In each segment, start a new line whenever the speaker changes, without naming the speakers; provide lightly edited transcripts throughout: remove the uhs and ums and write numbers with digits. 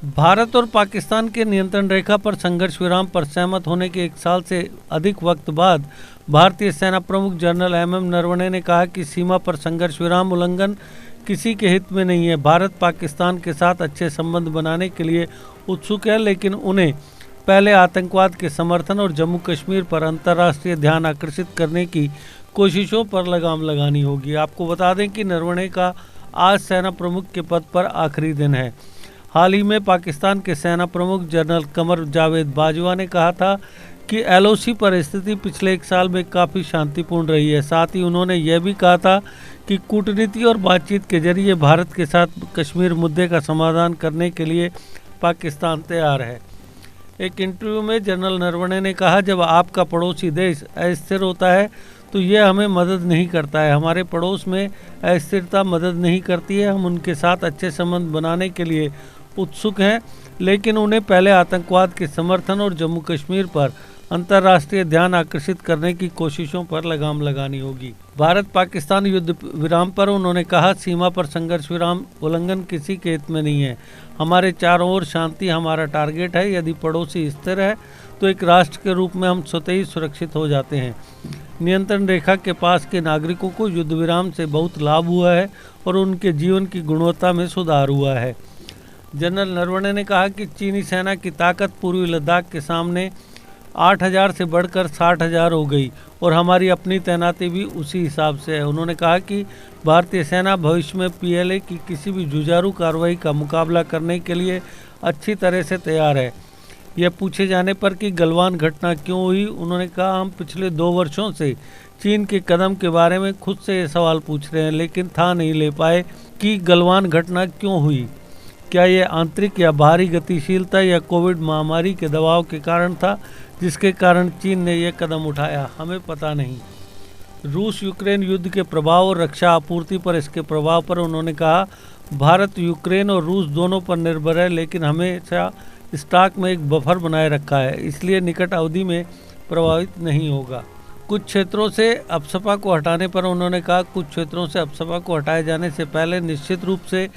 भारत और पाकिस्तान के नियंत्रण रेखा पर संघर्ष विराम पर सहमत होने के 1 साल से अधिक वक्त बाद भारतीय सेना प्रमुख जनरल एमएम नरवणे ने कहा कि सीमा पर संघर्ष विराम उल्लंघन किसी के हित में नहीं है। भारत पाकिस्तान के साथ अच्छे संबंध बनाने के लिए उत्सुक है, लेकिन उन्हें पहले आतंकवाद के समर्थन और जम्मू कश्मीर पर अंतर्राष्ट्रीय ध्यान आकर्षित करने की कोशिशों पर लगाम लगानी होगी। आपको बता दें कि नरवणे का आज सेना प्रमुख के पद पर आखिरी दिन है। हाल ही में पाकिस्तान के सेना प्रमुख जनरल कमर जावेद बाजवा ने कहा था कि एलओसी पर स्थिति पिछले 1 साल में काफ़ी शांतिपूर्ण रही है। साथ ही उन्होंने यह भी कहा था कि कूटनीति और बातचीत के जरिए भारत के साथ कश्मीर मुद्दे का समाधान करने के लिए पाकिस्तान तैयार है। एक इंटरव्यू में जनरल नरवणे ने कहा, जब आपका पड़ोसी देश अस्थिर होता है तो यह हमें मदद नहीं करता है। हमारे पड़ोस में अस्थिरता मदद नहीं करती है। हम उनके साथ अच्छे संबंध बनाने के लिए उत्सुक हैं, लेकिन उन्हें पहले आतंकवाद के समर्थन और जम्मू कश्मीर पर अंतर्राष्ट्रीय ध्यान आकर्षित करने की कोशिशों पर लगाम लगानी होगी। भारत पाकिस्तान युद्ध विराम पर उन्होंने कहा, सीमा पर संघर्ष विराम उल्लंघन किसी के हित में नहीं है। हमारे चारों ओर शांति हमारा टारगेट है। यदि पड़ोसी स्थिर है तो एक राष्ट्र के रूप में हम स्वतः ही सुरक्षित हो जाते हैं। नियंत्रण रेखा के पास के नागरिकों को युद्ध विराम से बहुत लाभ हुआ है और उनके जीवन की गुणवत्ता में सुधार हुआ है। जनरल नरवणे ने कहा कि चीनी सेना की ताकत पूर्वी लद्दाख के सामने 8,000 से बढ़कर 60,000 हो गई और हमारी अपनी तैनाती भी उसी हिसाब से है। उन्होंने कहा कि भारतीय सेना भविष्य में पीएलए की किसी भी जुझारू कार्रवाई का मुकाबला करने के लिए अच्छी तरह से तैयार है। यह पूछे जाने पर कि गलवान घटना क्यों हुई, उन्होंने कहा, हम पिछले 2 वर्षों से चीन के कदम के बारे में खुद से ये सवाल पूछ रहे हैं, लेकिन था नहीं ले पाए कि गलवान घटना क्यों हुई। क्या ये आंतरिक या बाहरी गतिशीलता या कोविड महामारी के दबाव के कारण था जिसके कारण चीन ने यह कदम उठाया, हमें पता नहीं। रूस यूक्रेन युद्ध के प्रभाव और रक्षा आपूर्ति पर इसके प्रभाव पर उन्होंने कहा, भारत यूक्रेन और रूस दोनों पर निर्भर है, लेकिन हमेशा स्टॉक में एक बफर बनाए रखा है, इसलिए निकट अवधि में प्रभावित नहीं होगा। कुछ क्षेत्रों से अपसपा को हटाने पर उन्होंने कहा, कुछ क्षेत्रों से अपसपा को हटाए जाने से पहले निश्चित रूप से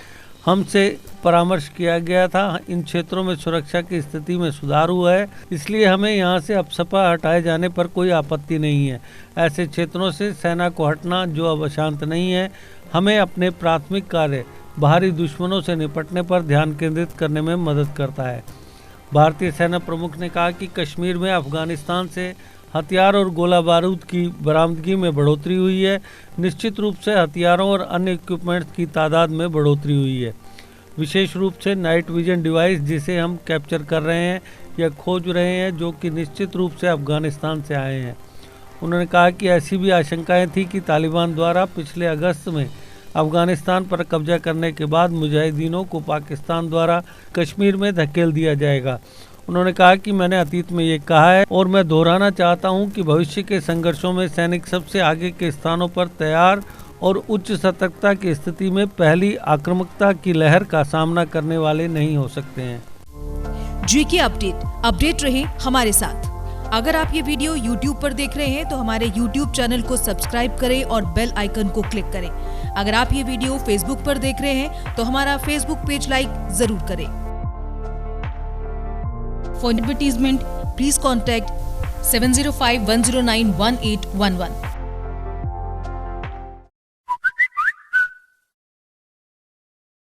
हमसे परामर्श किया गया था। इन क्षेत्रों में सुरक्षा की स्थिति में सुधार हुआ है, इसलिए हमें यहां से अपसपा हटाए जाने पर कोई आपत्ति नहीं है। ऐसे क्षेत्रों से सेना को हटना जो अब अशांत नहीं है, हमें अपने प्राथमिक कार्य बाहरी दुश्मनों से निपटने पर ध्यान केंद्रित करने में मदद करता है। भारतीय सेना प्रमुख ने कहा कि कश्मीर में अफगानिस्तान से हथियार और गोला बारूद की बरामदगी में बढ़ोतरी हुई है। निश्चित रूप से हथियारों और अन्य इक्विपमेंट्स की तादाद में बढ़ोतरी हुई है, विशेष रूप से नाइट विजन डिवाइस जिसे हम कैप्चर कर रहे हैं या खोज रहे हैं, जो कि निश्चित रूप से अफगानिस्तान से आए हैं। उन्होंने कहा कि ऐसी भी आशंकाएं थी कि तालिबान द्वारा पिछले अगस्त में अफगानिस्तान पर कब्जा करने के बाद मुजाहिदीनों को पाकिस्तान द्वारा कश्मीर में धकेल दिया जाएगा। उन्होंने कहा कि मैंने अतीत में ये कहा है और मैं दोहराना चाहता हूं कि भविष्य के संघर्षों में सैनिक सबसे आगे के स्थानों पर तैयार और उच्च सतर्कता की स्थिति में पहली आक्रामकता की लहर का सामना करने वाले नहीं हो सकते हैं।
जीके अपडेट रहे हमारे साथ। अगर आप ये वीडियो YouTube पर देख रहे हैं तो हमारे YouTube चैनल को सब्सक्राइब करें और बेल आइकन को क्लिक करें। अगर आप ये वीडियो Facebook पर देख रहे हैं तो हमारा Facebook पेज लाइक जरूर करें। For advertisement, please contact 705-109-1811.